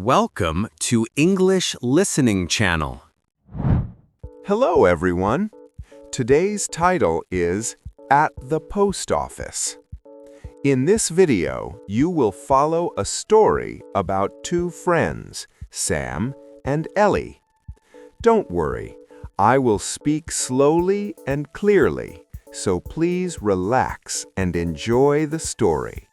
Welcome to English Listening Channel. Hello, everyone. Today's title is At the Post Office. In this video, you will follow a story about two friends, Sam and Ellie. Don't worry, I will speak slowly and clearly, so please relax and enjoy the story.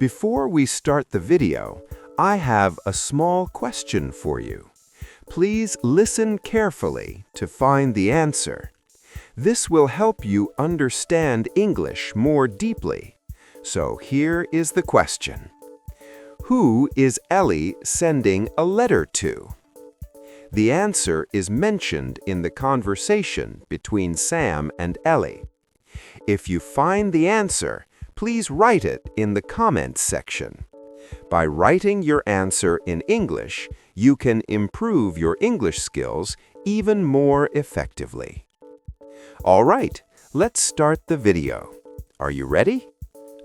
Before we start the video, I have a small question for you. Please listen carefully to find the answer. This will help you understand English more deeply. So here is the question. Who is Ellie sending a letter to? The answer is mentioned in the conversation between Sam and Ellie. If you find the answer, please write it in the comments section. By writing your answer in English, you can improve your English skills even more effectively. All right, let's start the video. Are you ready?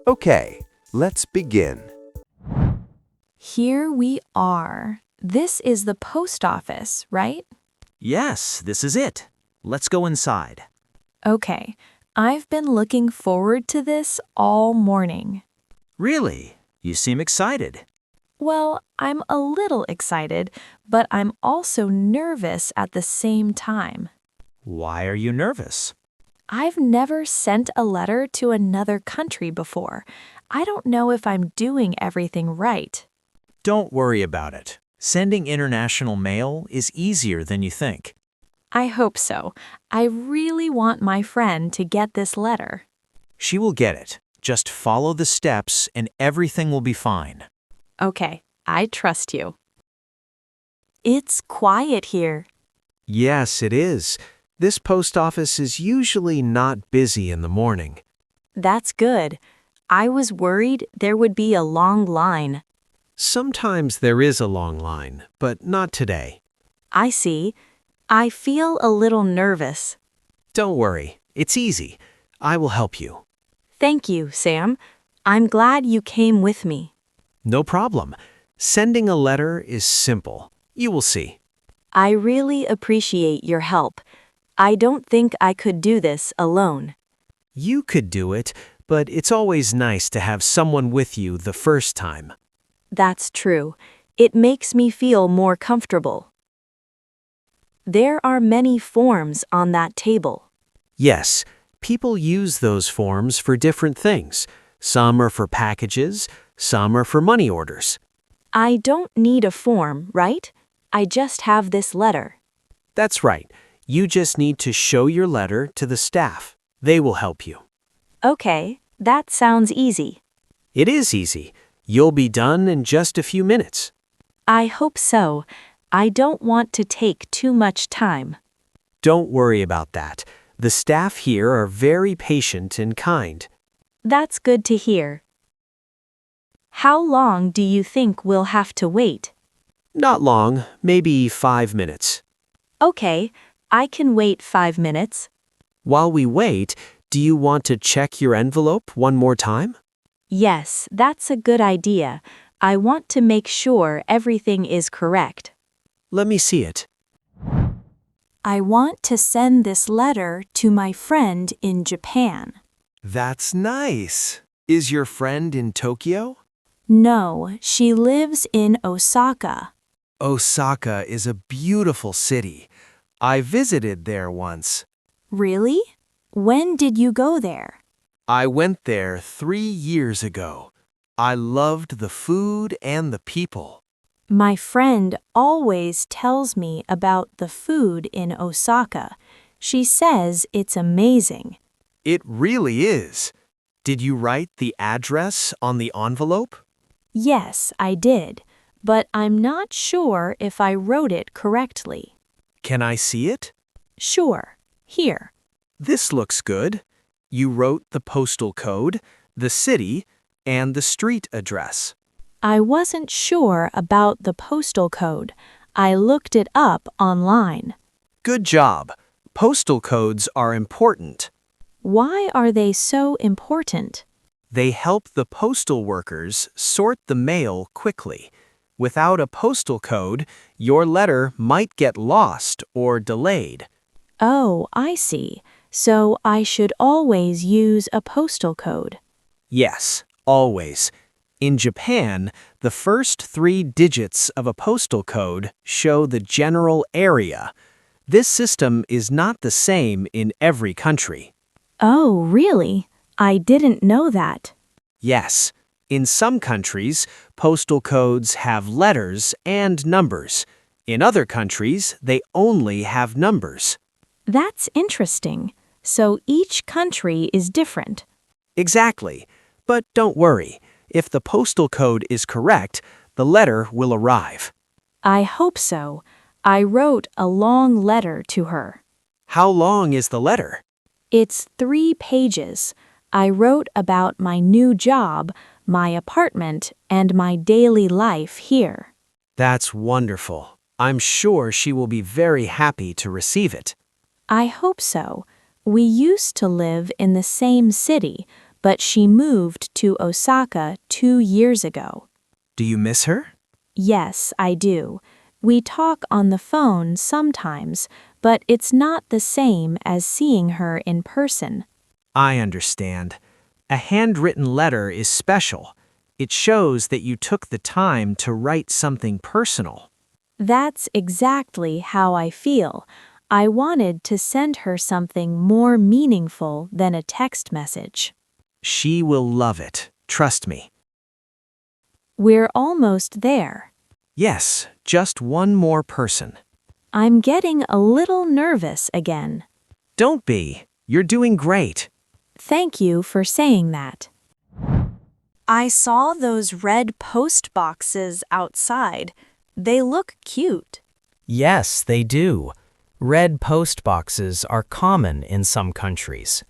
Okay, let's begin. Here we are. This is the post office, right? Yes, this is it. Let's go inside. Okay, I've been looking forward to this all morning. Really? You seem excited. Well, I'm a little excited, but I'm also nervous at the same time. Why are you nervous? I've never sent a letter to another country before. I don't know if I'm doing everything right. Don't worry about it. Sending international mail is easier than you think. I hope so. I really want my friend to get this letter. She will get it. Just follow the steps and everything will be fine. Okay, I trust you. It's quiet here. Yes, it is. This post office is usually not busy in the morning. That's good. I was worried there would be a long line. Sometimes there is a long line, but not today. I see. I feel a little nervous. Don't worry, it's easy. I will help you. Thank you, Sam. I'm glad you came with me. No problem. Sending a letter is simple. You will see. I really appreciate your help. I don't think I could do this alone. You could do it, but it's always nice to have someone with you the first time. That's true. It makes me feel more comfortable. There are many forms on that table. Yes, people use those forms for different things. Some are for packages, some are for money orders. I don't need a form, right? I just have this letter. That's right. You just need to show your letter to the staff. They will help you. Okay, that sounds easy. It is easy. You'll be done in just a few minutes. I hope so. I don't want to take too much time. Don't worry about that. The staff here are very patient and kind. That's good to hear. How long do you think we'll have to wait? Not long, maybe 5 minutes. Okay, I can wait 5 minutes. While we wait, do you want to check your envelope one more time? Yes, that's a good idea. I want to make sure everything is correct. Let me see it. I want to send this letter to my friend in Japan. That's nice. Is your friend in Tokyo? No, she lives in Osaka. Osaka is a beautiful city. I visited there once. Really? When did you go there? I went there 3 years ago. I loved the food and the people. My friend always tells me about the food in Osaka. She says it's amazing. It really is. Did you write the address on the envelope? Yes, I did, but I'm not sure if I wrote it correctly. Can I see it? Sure. Here. This looks good. You wrote the postal code, the city, and the street address. I wasn't sure about the postal code. I looked it up online. Good job. Postal codes are important. Why are they so important? They help the postal workers sort the mail quickly. Without a postal code, your letter might get lost or delayed. Oh, I see. So I should always use a postal code. Yes, always. In Japan, the first 3 digits of a postal code show the general area. This system is not the same in every country. Oh, really? I didn't know that. Yes, in some countries, postal codes have letters and numbers. In other countries, they only have numbers. That's interesting. So each country is different. Exactly. But don't worry. If the postal code is correct, the letter will arrive. I hope so. I wrote a long letter to her. How long is the letter? It's 3 pages. I wrote about my new job, my apartment, and my daily life here. That's wonderful. I'm sure she will be very happy to receive it. I hope so. We used to live in the same city, but she moved to Osaka 2 years ago. Do you miss her? Yes, I do. We talk on the phone sometimes, but it's not the same as seeing her in person. I understand. A handwritten letter is special. It shows that you took the time to write something personal. That's exactly how I feel. I wanted to send her something more meaningful than a text message. She will love it. Trust me. We're almost there. Yes, just one more person. I'm getting a little nervous again. Don't be. You're doing great. Thank you for saying that. I saw those red post boxes outside. They look cute. Yes, they do. Red post boxes are common in some countries.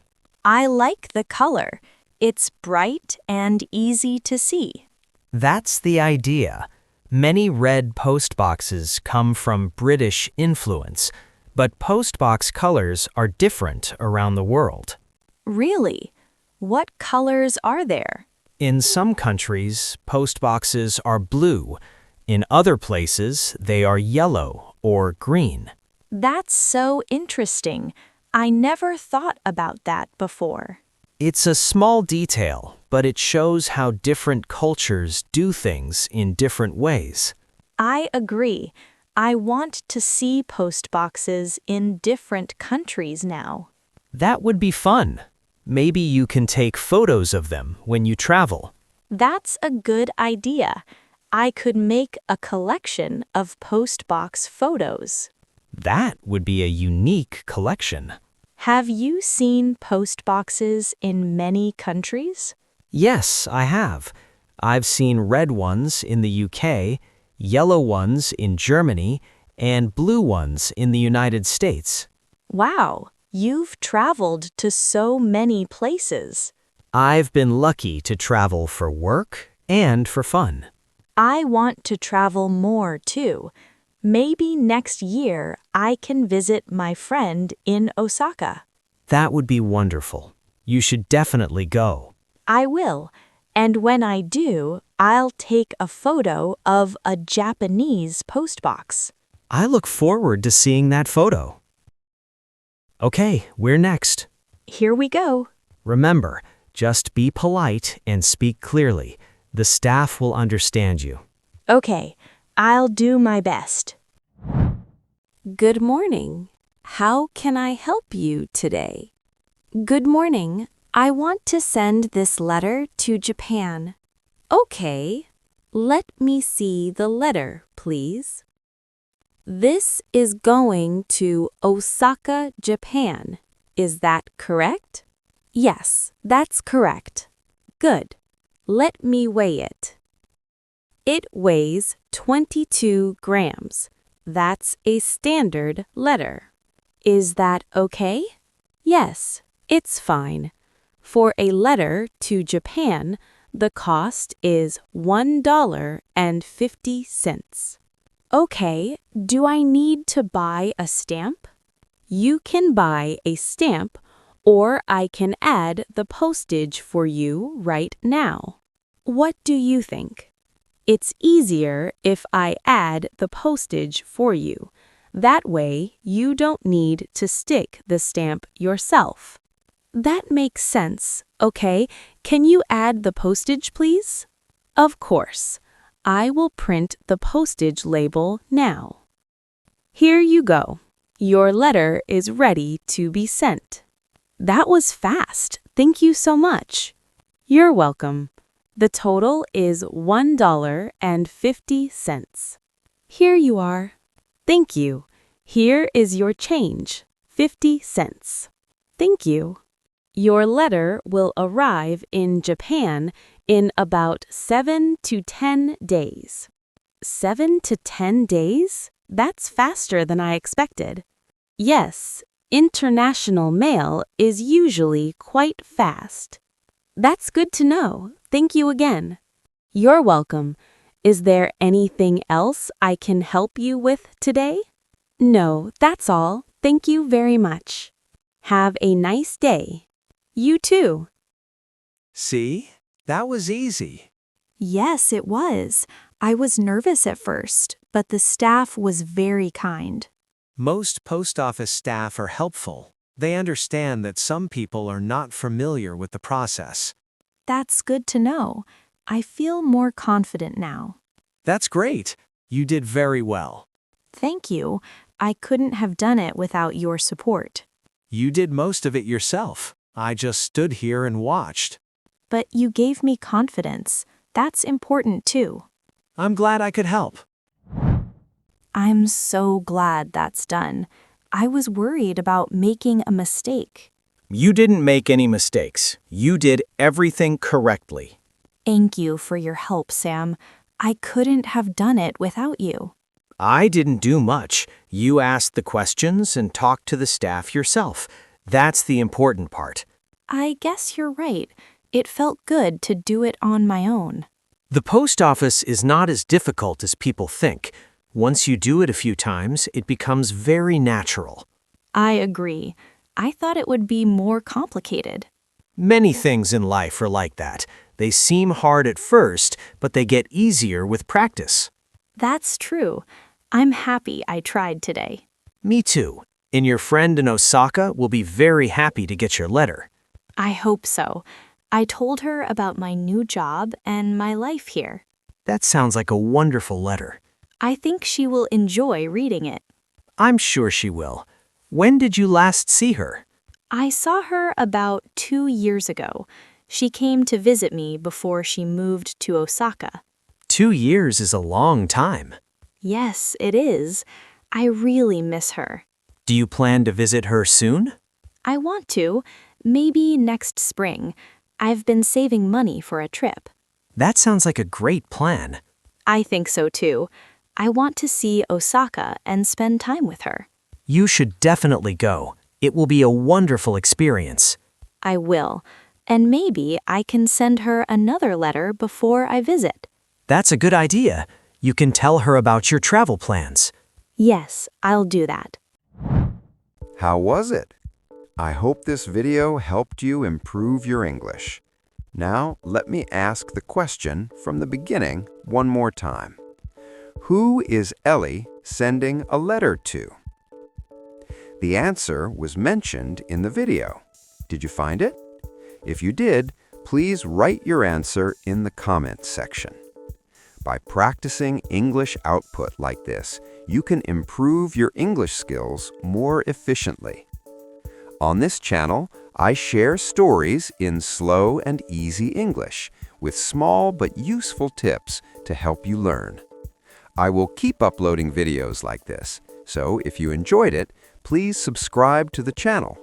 I like the color. It's bright and easy to see. That's the idea. Many red post boxes come from British influence, but postbox colors are different around the world. Really? What colors are there? In some countries, postboxes are blue. In other places, they are yellow or green. That's so interesting. I never thought about that before. It's a small detail, but it shows how different cultures do things in different ways. I agree. I want to see post boxes in different countries now. That would be fun. Maybe you can take photos of them when you travel. That's a good idea. I could make a collection of postbox photos. That would be a unique collection. Have you seen postboxes in many countries? Yes, I have. I've seen red ones in the UK, yellow ones in Germany, and blue ones in the United States. Wow, you've traveled to so many places. I've been lucky to travel for work and for fun. I want to travel more too. Maybe next year I can visit my friend in Osaka. That would be wonderful. You should definitely go. I will, and when I do, I'll take a photo of a Japanese postbox. I look forward to seeing that photo. Okay, we're next. Here we go. Remember, just be polite and speak clearly. The staff will understand you. Okay, I'll do my best. Good morning. How can I help you today? Good morning. I want to send this letter to Japan. Okay. Let me see the letter, please. This is going to Osaka, Japan. Is that correct? Yes, that's correct. Good. Let me weigh it. It weighs 22 grams. That's a standard letter. Is that okay? Yes, it's fine. For a letter to Japan, the cost is $1.50. Okay, do I need to buy a stamp? You can buy a stamp, or I can add the postage for you right now. What do you think? It's easier if I add the postage for you. That way, you don't need to stick the stamp yourself. That makes sense. Okay, can you add the postage, please? Of course. I will print the postage label now. Here you go. Your letter is ready to be sent. That was fast. Thank you so much. You're welcome. The total is $1.50. Here you are. Thank you. Here is your change, 50 cents. Thank you. Your letter will arrive in Japan in about 7 to 10 days. 7 to 10 days? That's faster than I expected. Yes, international mail is usually quite fast. That's good to know. Thank you again. You're welcome. Is there anything else I can help you with today? No, that's all. Thank you very much. Have a nice day. You too. See? That was easy. Yes, it was. I was nervous at first, but the staff was very kind. Most post office staff are helpful. They understand that some people are not familiar with the process. That's good to know. I feel more confident now. That's great. You did very well. Thank you. I couldn't have done it without your support. You did most of it yourself. I just stood here and watched. But you gave me confidence. That's important too. I'm glad I could help. I'm so glad that's done. I was worried about making a mistake. You didn't make any mistakes. You did everything correctly. Thank you for your help, Sam. I couldn't have done it without you. I didn't do much. You asked the questions and talked to the staff yourself. That's the important part. I guess you're right. It felt good to do it on my own. The post office is not as difficult as people think. Once you do it a few times, it becomes very natural. I agree. I thought it would be more complicated. Many things in life are like that. They seem hard at first, but they get easier with practice. That's true. I'm happy I tried today. Me too. And your friend in Osaka will be very happy to get your letter. I hope so. I told her about my new job and my life here. That sounds like a wonderful letter. I think she will enjoy reading it. I'm sure she will. When did you last see her? I saw her about 2 years ago. She came to visit me before she moved to Osaka. 2 years is a long time. Yes, it is. I really miss her. Do you plan to visit her soon? I want to. Maybe next spring. I've been saving money for a trip. That sounds like a great plan. I think so too. I want to see Osaka and spend time with her. You should definitely go. It will be a wonderful experience. I will. And maybe I can send her another letter before I visit. That's a good idea. You can tell her about your travel plans. Yes, I'll do that. How was it? I hope this video helped you improve your English. Now, let me ask the question from the beginning one more time. Who is Ellie sending a letter to? The answer was mentioned in the video. Did you find it? If you did, please write your answer in the comments section. By practicing English output like this, you can improve your English skills more efficiently. On this channel, I share stories in slow and easy English with small but useful tips to help you learn. I will keep uploading videos like this, so if you enjoyed it, please subscribe to the channel.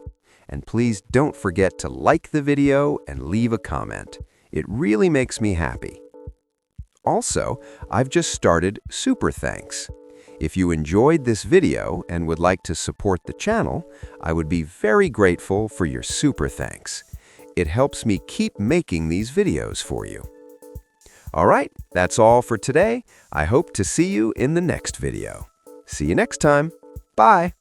And please don't forget to like the video and leave a comment. It really makes me happy. Also, I've just started Super Thanks. If you enjoyed this video and would like to support the channel, I would be very grateful for your Super Thanks. It helps me keep making these videos for you. All right, that's all for today. I hope to see you in the next video. See you next time. Bye.